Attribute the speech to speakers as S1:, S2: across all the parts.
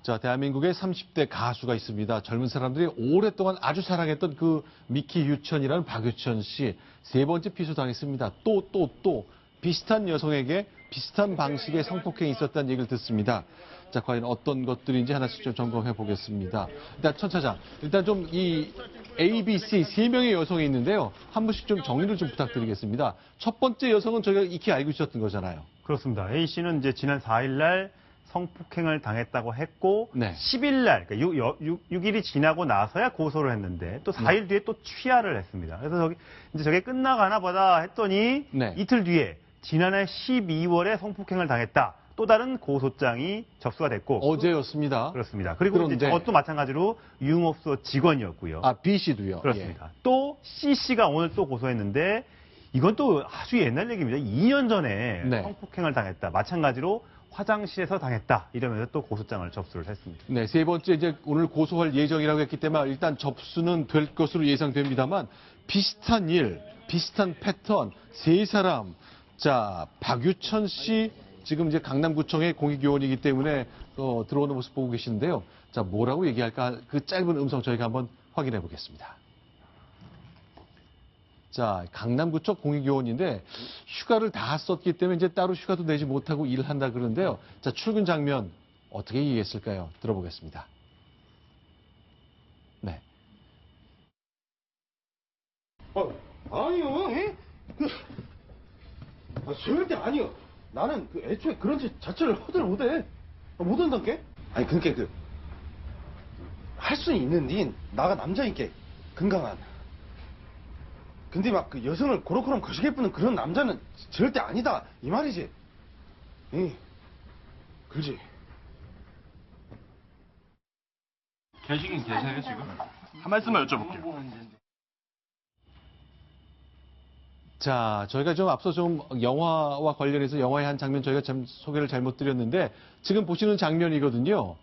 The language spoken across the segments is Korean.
S1: 자, 대한민국의 30대 가수가 있습니다. 젊은 사람들이 오랫동안 아주 사랑했던 그 미키 유천이라는 박유천 씨. 세 번째 피소당했습니다. 또 비슷한 여성에게 비슷한 방식의 성폭행이 있었다는 얘기를 듣습니다. 자, 과연 어떤 것들인지 하나씩 좀 점검해 보겠습니다. 일단 천 차장, 일단 좀 이 A, B, C 세 명의 여성이 있는데요. 한 분씩 좀 정리를 좀 부탁드리겠습니다. 첫 번째 여성은 저희가 익히 알고 있었던 거잖아요.
S2: 그렇습니다. A 씨는 이제 지난 4일 날 성폭행을 당했다고 했고,
S1: 네.
S2: 10일 날, 그러니까 6일이 지나고 나서야 고소를 했는데, 또 4일 뒤에 또 취하를 했습니다. 그래서 저게 끝나가나 보다 했더니,
S1: 네.
S2: 이틀 뒤에, 지난해 12월에 성폭행을 당했다. 또 다른 고소장이 접수가 됐고.
S1: 어제였습니다.
S2: 그렇습니다. 그리고
S1: 그런데,
S2: 이제 저것도 마찬가지로 유흥업소 직원이었고요.
S1: 아, B 씨도요?
S2: 그렇습니다.
S1: 예.
S2: 또 C 씨가 오늘 또 고소했는데, 이건 또 아주 옛날 얘기입니다. 2년 전에
S1: 네.
S2: 성폭행을 당했다. 마찬가지로 화장실에서 당했다. 이러면서 또 고소장을 접수를 했습니다.
S1: 네, 세 번째 이제 오늘 고소할 예정이라고 했기 때문에 일단 접수는 될 것으로 예상됩니다만 비슷한 일, 비슷한 패턴, 세 사람. 자, 박유천 씨 지금 이제 강남구청의 공익요원이기 때문에 들어오는 모습 보고 계시는데요. 자, 뭐라고 얘기할까? 그 짧은 음성 저희가 한번 확인해 보겠습니다. 자, 강남구청 공익요원인데 휴가를 다 썼기 때문에 이제 따로 휴가도 내지 못하고 일을 한다 그러는데요. 자, 출근 장면 어떻게 얘기했을까요? 들어보겠습니다. 네.
S3: 아니요, 예? 절대 아니요. 나는 애초에 그런 짓 자체를 허들 못해. 못 한단게? 아니, 그러니까 할 수는 있는데, 나가 남자니까, 건강한. 근데 막 그 여성을 고로코럼 거시게 뿌는 그런 남자는 절대 아니다. 이 말이지. 응. 그렇지.
S4: 계시긴 계세요, 지금? 한 말씀만 여쭤볼게요.
S1: 자, 저희가 좀 앞서 좀 영화와 관련해서 영화의 한 장면 저희가 참 소개를 잘못 드렸는데 지금 보시는 장면이거든요.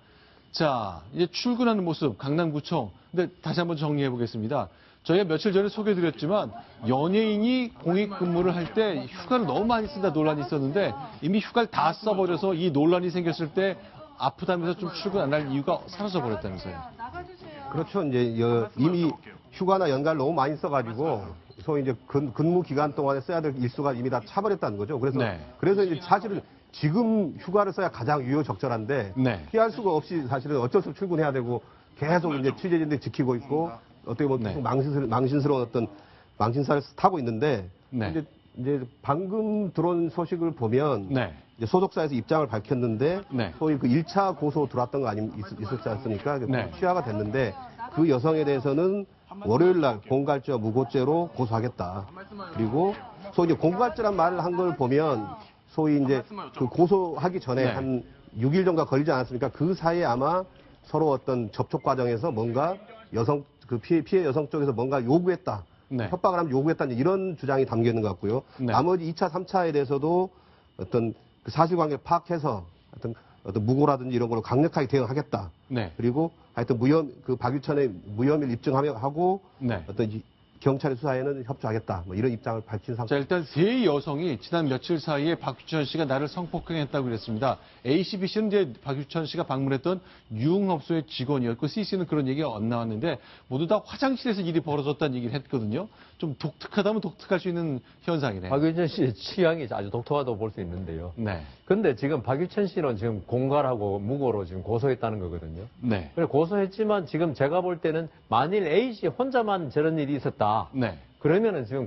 S1: 자, 이제 출근하는 모습, 강남구청. 근데 다시 한번 정리해 보겠습니다. 저희가 며칠 전에 소개해드렸지만 연예인이 공익근무를 할 때 휴가를 너무 많이 쓴다 논란이 있었는데 이미 휴가를 다 써버려서 이 논란이 생겼을 때 아프다면서 좀 출근 안 할 이유가 사라져버렸다면서요.
S5: 그렇죠. 이제 이미 휴가나 연가를 너무 많이 써가지고 소위 이제 근무 기간 동안에 써야 될 일수가 이미 다 차버렸다는 거죠. 그래서
S1: 네.
S5: 그래서 이제 사실은 지금 휴가를 써야 가장 유효적절한데
S1: 네.
S5: 피할 수가 없이 사실은 어쩔 수 없이 출근해야 되고 계속 이제 취재진들 지키고 있고 어떻게 보면
S1: 네.
S5: 망신스러운 어떤 망신사를 타고 있는데
S1: 네.
S5: 이제 방금 들어온 소식을 보면
S1: 네.
S5: 이제 소속사에서 입장을 밝혔는데
S1: 네.
S5: 소위 그 1차 고소 들어왔던 거 있었지 않습니까?
S1: 네.
S5: 취하가 됐는데 그 여성에 대해서는 월요일 날 공갈죄와 무고죄로 고소하겠다. 그리고 소위 이제 공갈죄란 말을 한 걸 보면 소위 이제 그 고소하기 전에
S1: 네.
S5: 한 6일 정도가 걸리지 않았습니까? 그 사이에 아마 서로 어떤 접촉 과정에서 뭔가 그 피해 여성 쪽에서 뭔가 요구했다.
S1: 네.
S5: 협박을 하면 요구했다. 이런 주장이 담겨 있는 것 같고요.
S1: 네.
S5: 나머지 2차, 3차에 대해서도 어떤 그 사실관계 파악해서 어떤 무고라든지 이런 걸로 강력하게 대응하겠다.
S1: 네.
S5: 그리고 하여튼 그 박유천의 무혐의를 입증하고
S1: 네.
S5: 어떤 경찰의 수사에는 협조하겠다. 뭐 이런 입장을 밝힌 상태.
S1: 자, 일단 세 여성이 지난 며칠 사이에 박유천 씨가 나를 성폭행했다고 그랬습니다. A 씨, B 씨는 이제 박유천 씨가 방문했던 유흥업소의 직원이었고 C 씨는 그런 얘기가 안 나왔는데 모두 다 화장실에서 일이 벌어졌다는 얘기를 했거든요. 좀 독특하다면 독특할 수 있는 현상이네요.
S6: 박유천 씨의 취향이 아주 독특하다고 볼 수 있는데요.
S1: 네.
S6: 근데 지금 박유천 씨는 지금 공갈하고 무고로 지금 고소했다는 거거든요.
S1: 네.
S6: 그래 고소했지만 지금 제가 볼 때는 만일 A 씨 혼자만 저런 일이 있었다.
S1: 네.
S6: 그러면은 지금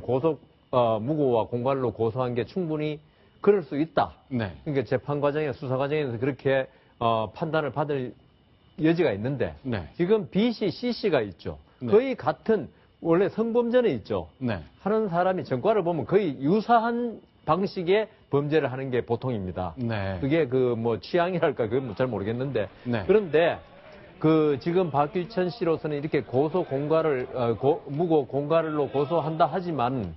S6: 무고와 공갈로 고소한 게 충분히 그럴 수 있다.
S1: 네.
S6: 그러니까 재판 과정에 수사 과정에서 그렇게 판단을 받을 여지가 있는데
S1: 네.
S6: 지금 B 씨, C 씨가 있죠.
S1: 네.
S6: 거의 같은 원래 성범죄는 있죠.
S1: 네.
S6: 하는 사람이 전과를 보면 거의 유사한 방식의 범죄를 하는 게 보통입니다.
S1: 네.
S6: 그게 취향이랄까 그건 잘 모르겠는데
S1: 네.
S6: 그런데 지금 박유천 씨로서는 이렇게 무고 공갈로 고소한다 하지만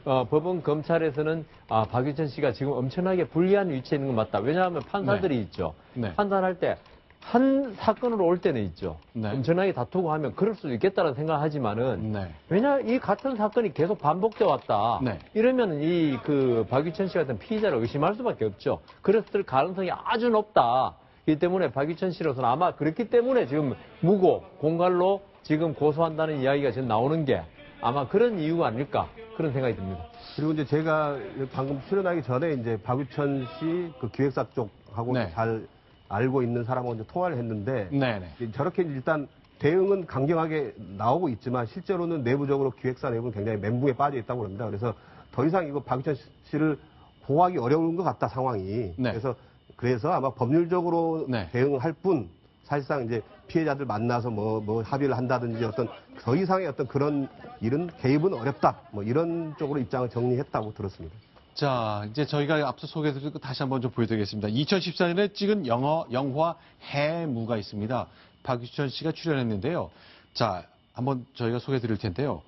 S6: 법원 검찰에서는 박유천 씨가 지금 엄청나게 불리한 위치에 있는 건 맞다. 왜냐하면 판사들이
S1: 네.
S6: 있죠.
S1: 네.
S6: 판단할 때 한 사건으로 올 때는 있죠.
S1: 네.
S6: 엄청나게 다투고 하면 그럴 수도 있겠다는 생각을 하지만은
S1: 네.
S6: 왜냐 이 같은 사건이 계속 반복돼 왔다.
S1: 네.
S6: 이러면은 박유천 씨 같은 피의자를 의심할 수밖에 없죠. 그랬을 가능성이 아주 높다. 이 때문에 박유천 씨로서는 아마 그렇기 때문에 지금 무고, 공갈로 지금 고소한다는 이야기가 지금 나오는 게 아마 그런 이유가 아닐까 그런 생각이 듭니다.
S5: 그리고 이제 제가 방금 출연하기 전에 이제 박유천 씨 그 기획사 쪽하고
S1: 네.
S5: 잘 알고 있는 사람하고 이제 통화를 했는데
S1: 네네.
S5: 저렇게 일단 대응은 강경하게 나오고 있지만 실제로는 내부적으로 기획사 내부는 굉장히 멘붕에 빠져 있다고 합니다. 그래서 더 이상 이거 박유천 씨를 보호하기 어려운 것 같다 상황이.
S1: 네.
S5: 그래서 아마 법률적으로
S1: 네.
S5: 대응할 뿐 사실상 이제 피해자들 만나서 뭐 합의를 한다든지 어떤 더 이상의 어떤 그런 일은 개입은 어렵다. 뭐 이런 쪽으로 입장을 정리했다고 들었습니다.
S1: 자, 이제 저희가 앞서 소개해드린 거 다시 한번 좀 보여드리겠습니다. 2014년에 찍은 영화 해무가 있습니다. 박유천 씨가 출연했는데요. 자, 한번 저희가 소개해드릴 텐데요.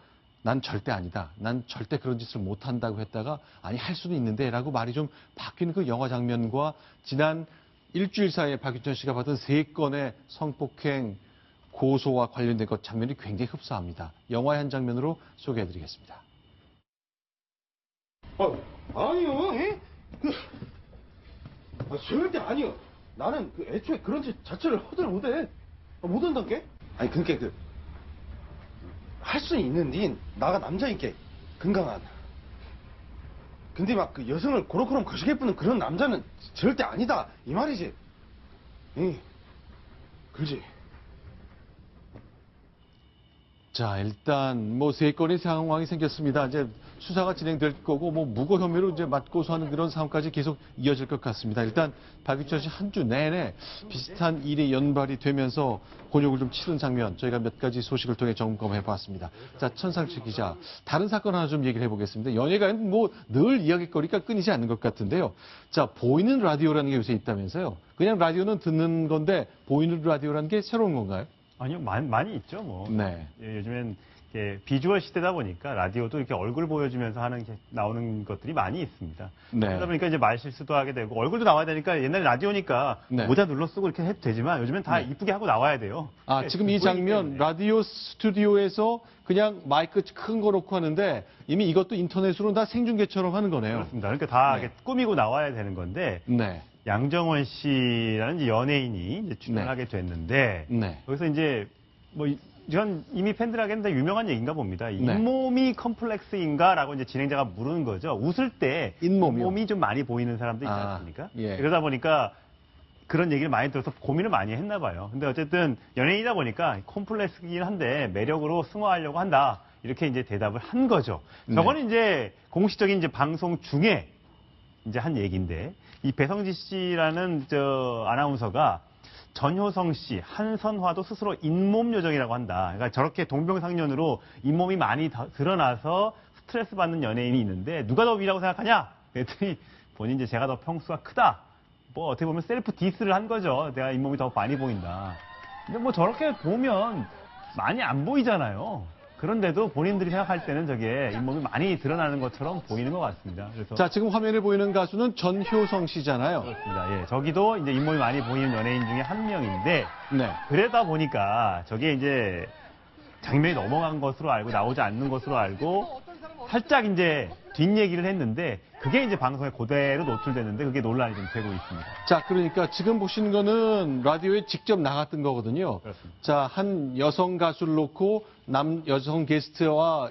S1: 난 절대 아니다. 난 절대 그런 짓을 못한다고 했다가 아니 할 수도 있는데 라고 말이 좀 바뀌는 그 영화 장면과 지난 일주일 사이에 박유천 씨가 받은 3건의 성폭행 고소와 관련된 것 장면이 굉장히 흡사합니다. 영화의 한 장면으로 소개해드리겠습니다.
S3: 아니요, 예? 절대 아니요. 나는 애초에 그런 짓 자체를 허들 못해. 못한다게? 아니, 그러니까 할 수는 있는데 나가 남자인게 건강한. 근데 막 그 여성을 고로코럼 거시게 뿌는 그런 남자는 절대 아니다 이 말이지. 응, 그지.
S1: 자, 일단 뭐 3건의 상황이 생겼습니다. 이제 수사가 진행될 거고 뭐 무고 혐의로 이제 맞고소하는 그런 상황까지 계속 이어질 것 같습니다. 일단 박유천 씨 한 주 내내 비슷한 일이 연발이 되면서 곤욕을 좀 치른 장면 저희가 몇 가지 소식을 통해 점검해 봤습니다. 자, 천상치 기자, 다른 사건 하나 좀 얘기를 해보겠습니다. 연예가 뭐 늘 이야기거리가 끊이지 않는 것 같은데요. 자, 보이는 라디오라는 게 요새 있다면서요. 그냥 라디오는 듣는 건데 보이는 라디오라는 게 새로운 건가요?
S2: 아니요, 많이 있죠, 뭐.
S1: 네.
S2: 예, 요즘엔 이렇게 비주얼 시대다 보니까 라디오도 이렇게 얼굴 보여주면서 나오는 것들이 많이 있습니다.
S1: 네.
S2: 그러다 보니까 이제 말 실수도 하게 되고 얼굴도 나와야 되니까 옛날에 라디오니까
S1: 네.
S2: 모자 눌러 쓰고 이렇게 해도 되지만 요즘엔 다 이쁘게 하고 나와야 돼요.
S1: 아,
S2: 네,
S1: 지금 이
S2: 보이기
S1: 장면
S2: 때문에.
S1: 라디오 스튜디오에서 그냥 마이크 큰 거 놓고 하는데 이미 이것도 인터넷으로 다 생중계처럼 하는 거네요.
S2: 그렇습니다. 그러니까 다
S1: 네.
S2: 이렇게 꾸미고 나와야 되는 건데
S1: 네.
S2: 양정원 씨라는 이제 연예인이 이제 출연하게 됐는데
S1: 네.
S2: 여기서 이제 뭐 이건 이미 팬들에게는 다 유명한 얘기인가 봅니다.
S1: 네.
S2: 잇몸이 컴플렉스인가라고 이제 진행자가 물은 거죠. 웃을 때
S1: 잇몸이요?
S2: 잇몸이 좀 많이 보이는 사람도 있지
S1: 아,
S2: 않습니까?
S1: 예.
S2: 그러다 보니까 그런 얘기를 많이 들어서 고민을 많이 했나 봐요. 근데 어쨌든 연예인이다 보니까 콤플렉스이긴 한데 매력으로 승화하려고 한다. 이렇게 이제 대답을 한 거죠.
S1: 네.
S2: 저거는 이제 공식적인 이제 방송 중에 이제 한 얘기인데 이 배성지 씨라는 저 아나운서가 전효성 씨, 한선화도 스스로 잇몸 요정이라고 한다. 그러니까 저렇게 동병상련으로 잇몸이 많이 드러나서 스트레스 받는 연예인이 있는데 누가 더 위라고 생각하냐? 그랬더니 본인 이제 제가 더 평수가 크다. 뭐 어떻게 보면 셀프 디스를 한 거죠. 내가 잇몸이 더 많이 보인다. 근데 뭐 저렇게 보면 많이 안 보이잖아요. 그런데도 본인들이 생각할 때는 저게 잇몸이 많이 드러나는 것처럼 보이는 것 같습니다. 그래서
S1: 자, 지금 화면에 보이는 가수는 전효성 씨잖아요.
S2: 그렇습니다. 예, 저기도 이제 잇몸이 많이 보이는 연예인 중에 한 명인데
S1: 네.
S2: 그러다 보니까 저게 이제 장면이 넘어간 것으로 알고 나오지 않는 것으로 알고 살짝 이제 뒷얘기를 했는데 그게 이제 방송에 그대로 노출됐는데 그게 논란이 좀 되고 있습니다.
S1: 자, 그러니까 지금 보시는 거는 라디오에 직접 나갔던 거거든요.
S2: 그렇습니다.
S1: 자, 한 여성 가수를 놓고 여성 게스트와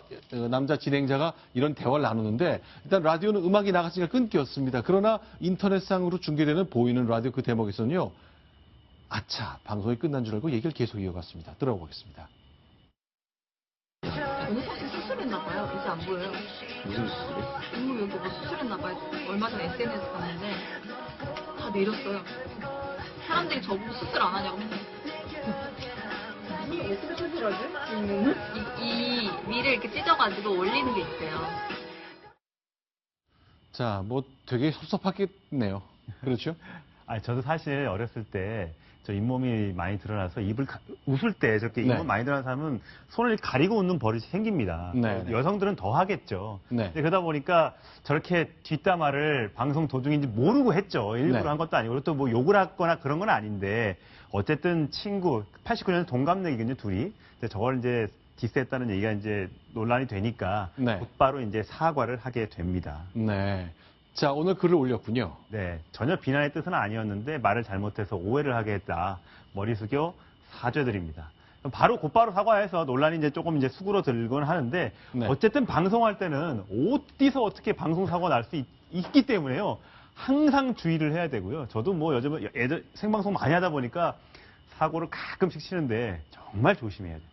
S1: 남자 진행자가 이런 대화를 나누는데 일단 라디오는 음악이 나갔으니까 끊겼습니다. 그러나 인터넷상으로 중계되는 보이는 라디오 그 대목에서는요. 아차, 방송이 끝난 줄 알고 얘기를 계속 이어갔습니다. 들어보겠습니다.
S7: 전효성 씨 수술했나봐요. 이제 안 보여요.
S3: 무슨 수술이?
S7: 잇몸 여기 뭐 수술했나봐요. 얼마 전에 SNS 봤는데 다 내렸어요. 사람들이 저보고 수술 안 하냐고. 어떻게 수술하지? 잇몸을? 이 위를 이렇게 찢어가지고 올리는 게 있어요.
S1: 자, 뭐 되게 섭섭하겠네요. 그렇죠?
S2: 아니, 저도 사실 어렸을 때 저 잇몸이 많이 드러나서 웃을 때 저렇게 잇몸
S1: 네.
S2: 많이 드러난 사람은 손을 가리고 웃는 버릇이 생깁니다.
S1: 네, 네.
S2: 여성들은 더 하겠죠.
S1: 네.
S2: 근데 그러다 보니까 저렇게 뒷담화를 방송 도중인지 모르고 했죠. 일부러
S1: 네.
S2: 한 것도 아니고 또 뭐 욕을 하거나 그런 건 아닌데 어쨌든 친구 89년 동갑내기거든요, 둘이. 근데 저걸 이제 디스했다는 얘기가 이제 논란이 되니까
S1: 네.
S2: 곧바로 이제 사과를 하게 됩니다.
S1: 네. 자, 오늘 글을 올렸군요.
S2: 네, 전혀 비난의 뜻은 아니었는데 말을 잘못해서 오해를 하게 했다. 머리 숙여 사죄드립니다. 곧바로 사과해서 논란이 이제 조금 이제 수그러들곤 하는데
S1: 네.
S2: 어쨌든 방송할 때는 어디서 어떻게 방송 사고가 날 수 있기 때문에요. 항상 주의를 해야 되고요. 저도 뭐 요즘 생방송 많이 하다 보니까 사고를 가끔씩 치는데 정말 조심해야 됩니다.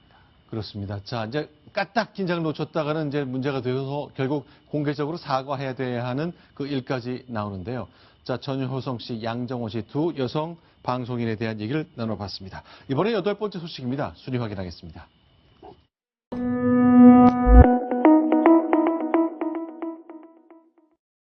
S1: 그렇습니다. 자, 이제 까딱 긴장을 놓쳤다가는 이제 문제가 되어서 결국 공개적으로 사과해야 돼야 하는 그 일까지 나오는데요. 자, 전효성 씨, 양정호 씨 두 여성 방송인에 대한 얘기를 나눠봤습니다. 이번에 8번째 소식입니다. 순위 확인하겠습니다.